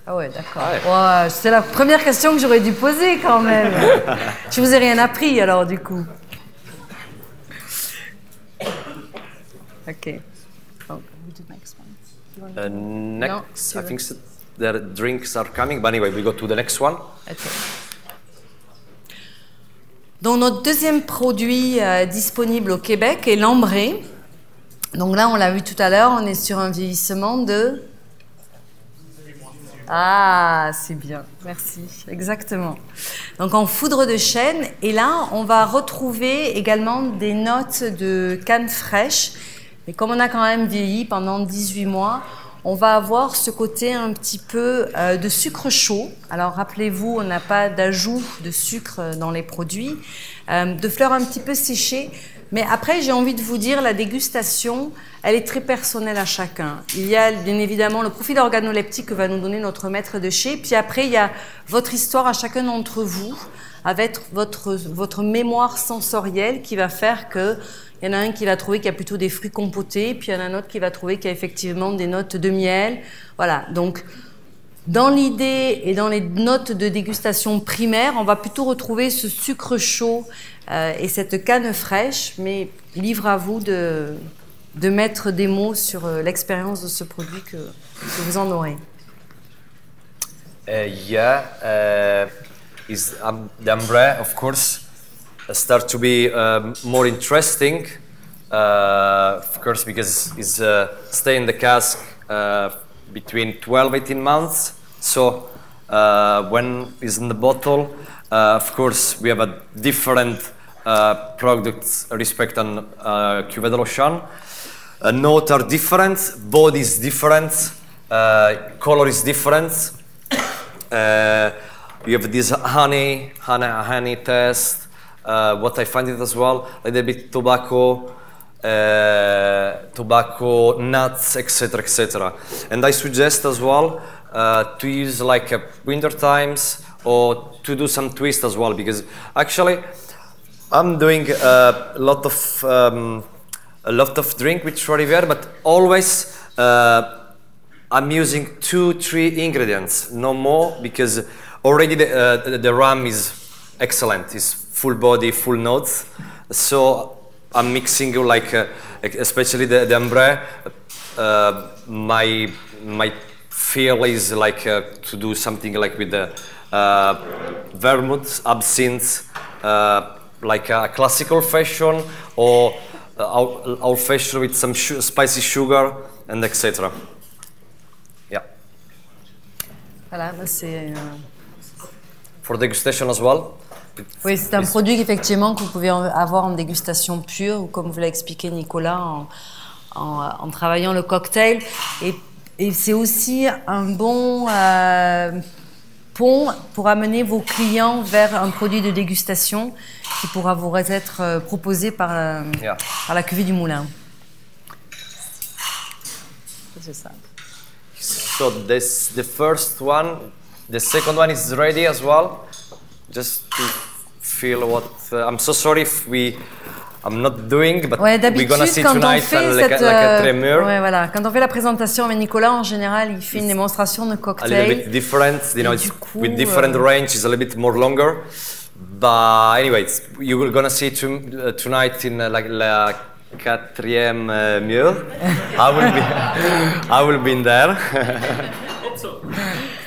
[SPEAKER 1] Ah ouais, d'accord. Ah ouais. C'est la première question que j'aurais dû poser quand même. Je vous ai rien appris alors du coup. Ok. Oh, next one.
[SPEAKER 4] Next, I think the drinks are coming, but anyway, we go to the next one.
[SPEAKER 1] Okay. Donc notre deuxième produit disponible au Québec est l'ambré. Donc là, on l'a vu tout à l'heure, on est sur un vieillissement de... Ah, c'est bien, merci, exactement. Donc en foudre de chêne, et là, on va retrouver également des notes de canne fraîche. Mais comme on a quand même vieilli pendant 18 mois, on va avoir ce côté un petit peu de sucre chaud. Alors rappelez-vous, on n'a pas d'ajout de sucre dans les produits, de fleurs un petit peu séchées. Mais après, j'ai envie de vous dire, la dégustation, elle est très personnelle à chacun. Il y a bien évidemment le profil organoleptique que va nous donner notre maître de chez. Puis après, il y a votre histoire à chacun d'entre vous, avec votre mémoire sensorielle qui va faire que il y en a un qui va trouver qu'il y a plutôt des fruits compotés, puis il y en a un autre qui va trouver qu'il y a effectivement des notes de miel. Voilà, donc dans l'idée et dans les notes de dégustation primaire, on va plutôt retrouver ce sucre chaud et cette canne fraîche, mais livre à vous de mettre des mots sur l'expérience de ce produit que vous en aurez.
[SPEAKER 4] Is the ambré, of course, start to be more interesting, of course, because it's stay in the cask between 12-18 months. So when it's in the bottle, Of course, we have a different products respect on Cuvée de l'Ocean. Notes are different, body is different, color is different. You have this honey test. What I find it as well, a little bit tobacco, nuts, etc., etc. And I suggest as well to use like winter times or to do some twist as well, because actually I'm doing a lot of drink with Trois Rivières, but always I'm using 2-3 ingredients, no more, because already the rum is excellent. It's full body, full notes. So I'm mixing like, especially the Ambré. My feel is like to do something like with the vermouth, absinthe, like a classical fashion, or old fashion with some spicy sugar, and etc. Yeah.
[SPEAKER 1] Voilà, c'est.
[SPEAKER 4] For degustation as well.
[SPEAKER 1] Oui, c'est un produit qu'effectivement que vous pouvez avoir en dégustation pure, ou comme vous l'a expliqué Nicolas, en travaillant le cocktail. Et c'est aussi un bon pont pour amener vos clients vers un produit de dégustation qui pourra vous être proposé par la cuvée du Moulin. C'est ça.
[SPEAKER 4] So this the first one. The second one is ready as well. Just to feel what I'm so sorry if I'm not doing, but we're gonna see tonight like a tremor.
[SPEAKER 1] Ouais, voilà. Quand on fait la présentation avec Nicolas, en général, il fait une démonstration de cocktail.
[SPEAKER 4] A little bit different, you know, it's with different range, it's a little bit more longer. But anyways, you're gonna see tonight in like la quatrième mur. I will be in there.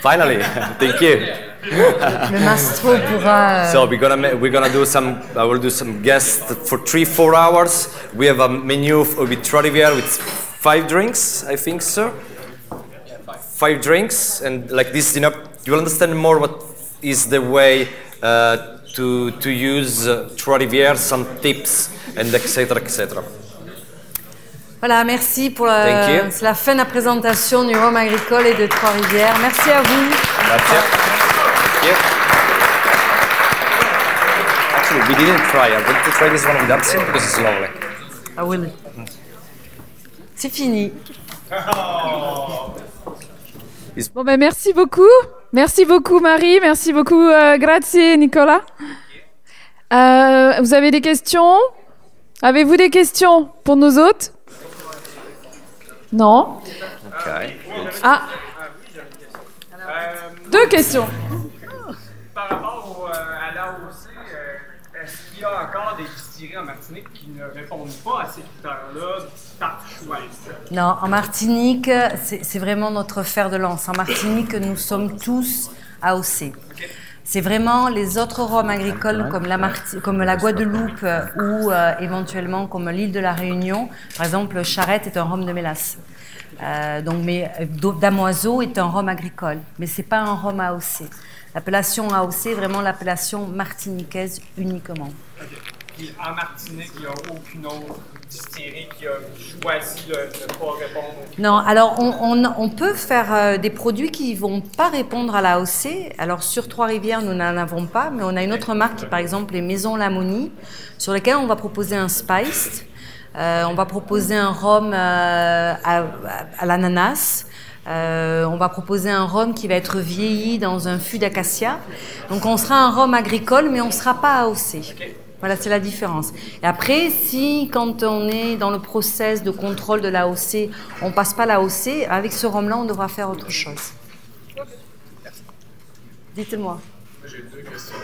[SPEAKER 4] Finally, thank you.
[SPEAKER 1] Le mastro pourra.
[SPEAKER 4] So we're gonna do some. I will do some guests for 3-4 hours. We have a menu with Trois Rivières with 5 drinks, I think, sir. 5 drinks, and like this, you know, you will understand more what is the way to use Trois Rivières, some tips, and etc., etc.
[SPEAKER 1] Voilà, merci pour la fin de la présentation du rhum agricole et de Trois Rivières. Merci à vous.
[SPEAKER 4] Merci. Actually, we didn't try. I want to try this one with absinthe because it's lovely.
[SPEAKER 1] I will. C'est fini.
[SPEAKER 5] Bon ben merci beaucoup. Merci beaucoup Marie. Merci beaucoup grazie Nicolas. Vous avez des questions? Avez-vous des questions pour nous autres? Non.
[SPEAKER 4] Okay.
[SPEAKER 5] Ah. 2 questions.
[SPEAKER 6] Par rapport à l'AOC, est-ce qu'il y a encore des distilleries en Martinique qui ne répondent pas à ces critères-là par choix?
[SPEAKER 1] Non, en Martinique, c'est vraiment notre fer de lance. En Martinique, nous sommes tous AOC. C'est vraiment les autres rhums agricoles comme la Guadeloupe ou éventuellement comme l'île de la Réunion. Par exemple, Charette est un rhum de mélasse. Damoiseau est un rhum agricole, mais ce n'est pas un rhum AOC. L'appellation AOC est vraiment l'appellation martiniquaise uniquement.
[SPEAKER 6] Puis en Martinique, il n'y a aucune autre distillerie qui a choisi de ne pas répondre aux critères.
[SPEAKER 1] Non, alors on peut faire des produits qui ne vont pas répondre à l'AOC. Alors sur Trois-Rivières, nous n'en avons pas, mais on a une autre marque qui, par exemple, les Maisons Lamonie, sur lesquelles on va proposer un spiced. On va proposer un rhum à l'ananas. On va proposer un rhum qui va être vieilli dans un fût d'acacia. Donc on sera un rhum agricole, mais on ne sera pas AOC. Voilà, c'est la différence. Et après, si quand on est dans le process de contrôle de l'AOC, on ne passe pas l'AOC, avec ce rhum-là, on devra faire autre chose. Dites-moi.
[SPEAKER 3] J'ai 2 questions.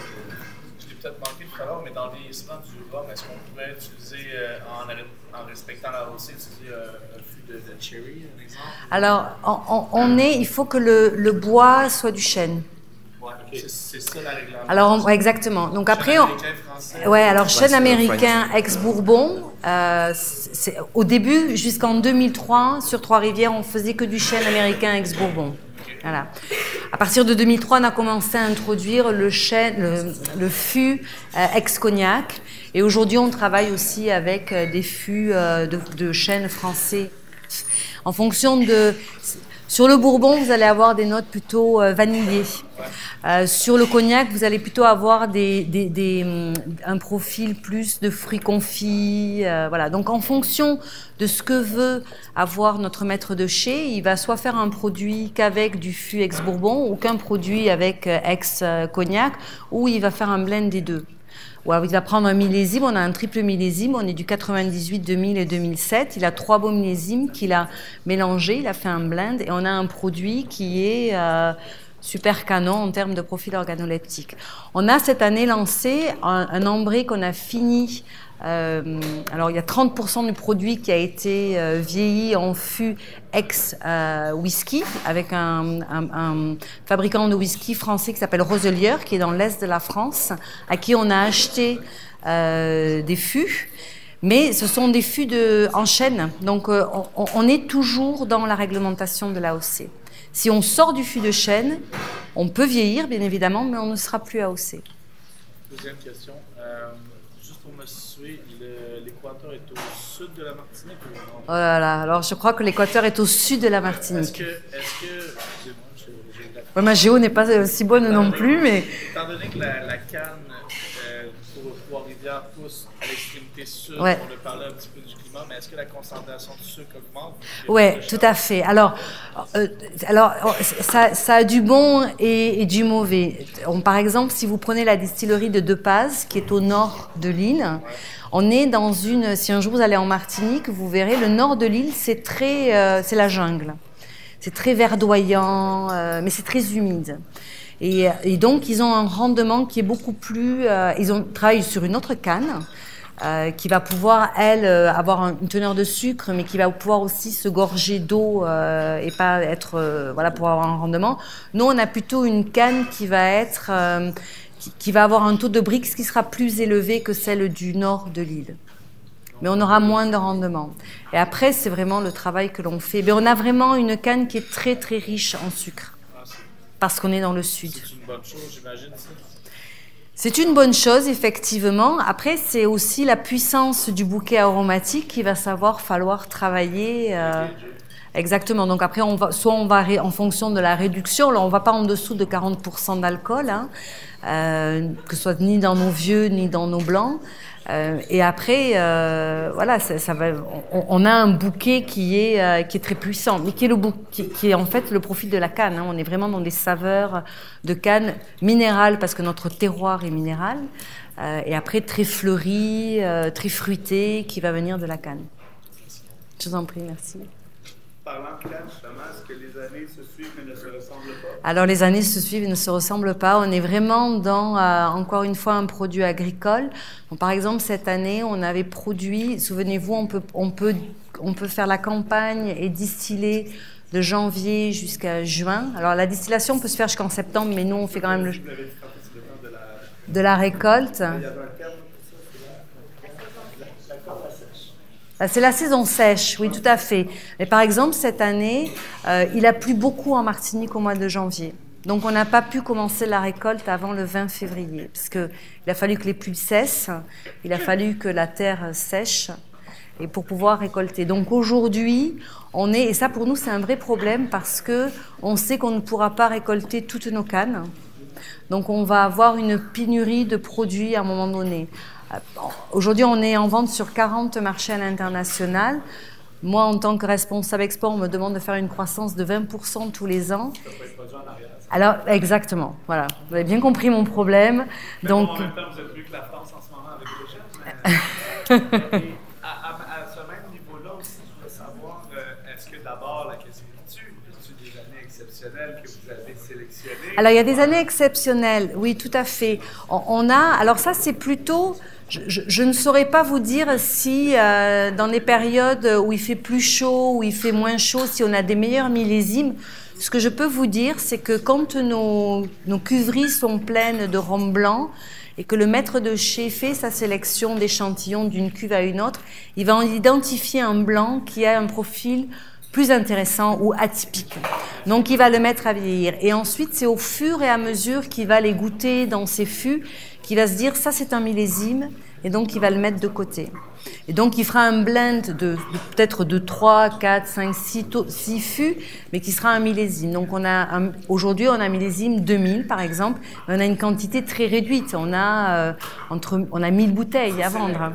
[SPEAKER 3] Je l'ai peut-être manqué tout à l'heure, mais dans le vieillissement du rhum, est-ce qu'on pourrait utiliser, en respectant l'AOC, utiliser un fût de cherry, un exemple?
[SPEAKER 1] Alors, il faut que le bois soit du chêne.
[SPEAKER 3] C'est ça la règle.
[SPEAKER 1] Alors, exactement. Donc après, chêne américain ex-Bourbon. Au début, jusqu'en 2003, sur Trois-Rivières, on faisait que du chêne américain ex-Bourbon. Voilà. À partir de 2003, on a commencé à introduire le fût ex-cognac. Et aujourd'hui, on travaille aussi avec des fûts de chêne français. En fonction de... Sur le bourbon, vous allez avoir des notes plutôt vanillées. Sur le cognac, vous allez plutôt avoir un profil plus de fruits confits. Voilà. Donc, en fonction de ce que veut avoir notre maître de chai, il va soit faire un produit qu'avec du fût ex-bourbon ou qu'un produit avec ex-cognac, ou il va faire un blend des deux. Ou alors il va prendre un millésime, on a un triple millésime, on est du 98, 2000 et 2007. Il a 3 beaux millésimes qu'il a mélangés, il a fait un blend et on a un produit qui est super canon en termes de profil organoleptique. On a cette année lancé un ambré qu'on a fini. Alors il y a 30% du produit qui a été vieilli en fût ex-whisky avec un fabricant de whisky français qui s'appelle Roselier, qui est dans l'est de la France, à qui on a acheté des fûts. Mais ce sont des fûts en chêne, donc on est toujours dans la réglementation de l'AOC. Si on sort du fût de chêne, on peut vieillir bien évidemment, mais on ne sera plus AOC.
[SPEAKER 3] Deuxième question. Juste pour me situer, l'équateur est au sud de la Martinique ou au nord?
[SPEAKER 1] Oh là là, alors je crois que l'équateur est au sud de la Martinique. Ouais, ma géo n'est pas aussi bonne non plus, mais...
[SPEAKER 3] Étant donné que la canne pour Trois-Rivières pousse à l'extrémité sud,
[SPEAKER 1] ouais.
[SPEAKER 3] On a parlé un petit peu du climat, mais est-ce que la concentration de sucre augmente?
[SPEAKER 1] Oui, tout à fait. Alors ça a du bon et du mauvais. Par exemple, si vous prenez la distillerie de De Paz, qui est au nord de l'île, on est dans une... Si un jour vous allez en Martinique, vous verrez, le nord de l'île, c'est la jungle. C'est très verdoyant, mais c'est très humide. Et donc, ils ont un rendement qui est beaucoup plus... ils travaillent sur une autre canne qui va pouvoir, elle, avoir une teneur de sucre, mais qui va pouvoir aussi se gorger d'eau et pas être... voilà, pour avoir un rendement. Nous, on a plutôt une canne qui va être... qui va avoir un taux de Brix qui sera plus élevé que celle du nord de l'île. Mais on aura moins de rendement. Et après, c'est vraiment le travail que l'on fait. Mais on a vraiment une canne qui est très, très riche en sucre. Parce qu'on est dans le sud.
[SPEAKER 3] C'est une bonne chose, j'imagine, ça?
[SPEAKER 1] C'est une bonne chose, effectivement. Après, c'est aussi la puissance du bouquet aromatique qu'il va falloir travailler. Exactement. Donc après, soit on va en fonction de la réduction. Là, on ne va pas en dessous de 40% d'alcool, hein, que ce soit ni dans nos vieux ni dans nos blancs. Et après, voilà, on a un bouquet qui est très puissant, mais qui est en fait le profil de la canne. Hein. On est vraiment dans des saveurs de canne minérale parce que notre terroir est minéral. Et après, très fleuri, très fruité, qui va venir de la canne. Je vous en prie, merci.
[SPEAKER 2] Parlant de canne, justement, est-ce que les années se suivent mais ne se ressemblent pas?
[SPEAKER 1] Alors, les années se suivent et ne se ressemblent pas. On est vraiment dans, encore une fois, un produit agricole. Donc, par exemple, cette année, on avait produit, souvenez-vous, on peut faire la campagne et distiller de janvier jusqu'à juin. Alors, la distillation peut se faire jusqu'en septembre, mais nous, on fait quand même de la récolte. C'est la saison sèche, oui, tout à fait. Mais par exemple, cette année, il a plu beaucoup en Martinique au mois de janvier. Donc, on n'a pas pu commencer la récolte avant le 20 février, parce qu'il a fallu que les pluies cessent, il a fallu que la terre sèche, et pour pouvoir récolter. Donc, aujourd'hui, et ça pour nous, c'est un vrai problème, parce qu'on sait qu'on ne pourra pas récolter toutes nos cannes. Donc, on va avoir une pénurie de produits à un moment donné. Aujourd'hui, on est en vente sur 40 marchés à l'international. Moi, en tant que responsable export, on me demande de faire une croissance de 20% tous les ans. Alors, exactement. Voilà. Vous avez bien compris mon problème.
[SPEAKER 2] Mais
[SPEAKER 1] donc,
[SPEAKER 2] bon, en même temps, vous êtes mieux que la France en ce moment avec le jeunes. Mais à ce même niveau-là aussi, je voulais savoir, est-ce que d'abord, la question est-ce des années exceptionnelles que vous avez sélectionnées?
[SPEAKER 1] Alors, il y a des années exceptionnelles, oui, tout à fait. Alors ça, c'est plutôt... Je ne saurais pas vous dire si dans les périodes où il fait plus chaud, où il fait moins chaud, si on a des meilleurs millésimes. Ce que je peux vous dire, c'est que quand nos cuveries sont pleines de rhum blanc et que le maître de chai fait sa sélection d'échantillons d'une cuve à une autre, il va en identifier un blanc qui a un profil plus intéressant ou atypique. Donc, il va le mettre à vieillir. Et ensuite, c'est au fur et à mesure qu'il va les goûter dans ses fûts, qu'il va se dire, ça, c'est un millésime, et donc, il va le mettre de côté. Et donc, il fera un blend peut-être de 3, 4, 5, 6 fûts, mais qui sera un millésime. Donc, aujourd'hui, on a un millésime 2000, par exemple, mais on a une quantité très réduite. On a 1000 bouteilles à vendre.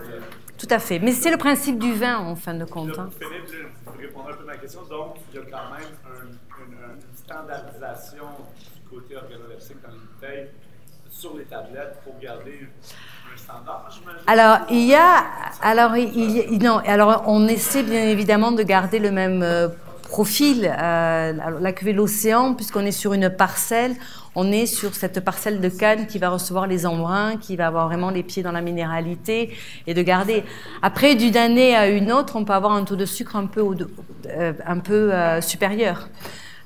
[SPEAKER 1] Tout à fait. Mais c'est le principe du vin, en fin de compte.
[SPEAKER 2] Là, Philippe, vous répondre un peu à ma question. Donc, il y a quand même une standardisation du côté organoleptique dans les bouteilles sur les tablettes pour garder un standard, j'imagine.
[SPEAKER 1] Alors, on essaie bien évidemment de garder le même profil. La cuvée de l'Océan, puisqu'on est sur une parcelle, on est sur cette parcelle de canne qui va recevoir les embruns, qui va avoir vraiment les pieds dans la minéralité et de garder. Après, d'une année à une autre, on peut avoir un taux de sucre un peu supérieur.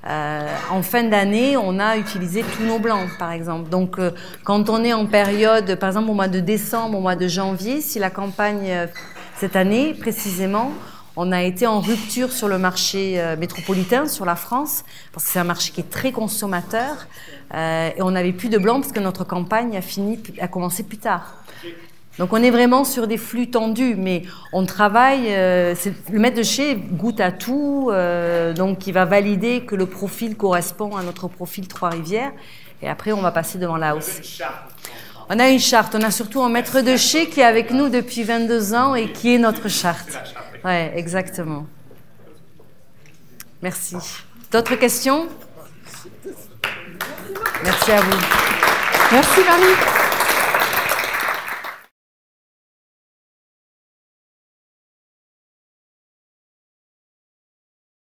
[SPEAKER 1] En fin d'année, on a utilisé tous nos blancs, par exemple. Donc, quand on est en période, par exemple au mois de décembre, au mois de janvier, si la campagne, cette année précisément, on a été en rupture sur le marché métropolitain, sur la France, parce que c'est un marché qui est très consommateur, et on n'avait plus de blanc parce que notre campagne a commencé plus tard. Donc on est vraiment sur des flux tendus, mais on travaille, le maître de chez goûte à tout, donc il va valider que le profil correspond à notre profil Trois-Rivières, et après on va passer devant la house. On a une charte, on a surtout un maître de chez qui est avec nous depuis 22 ans et qui est notre charte. Oui, exactement. Merci. D'autres questions? Merci à vous.
[SPEAKER 5] Merci Marie.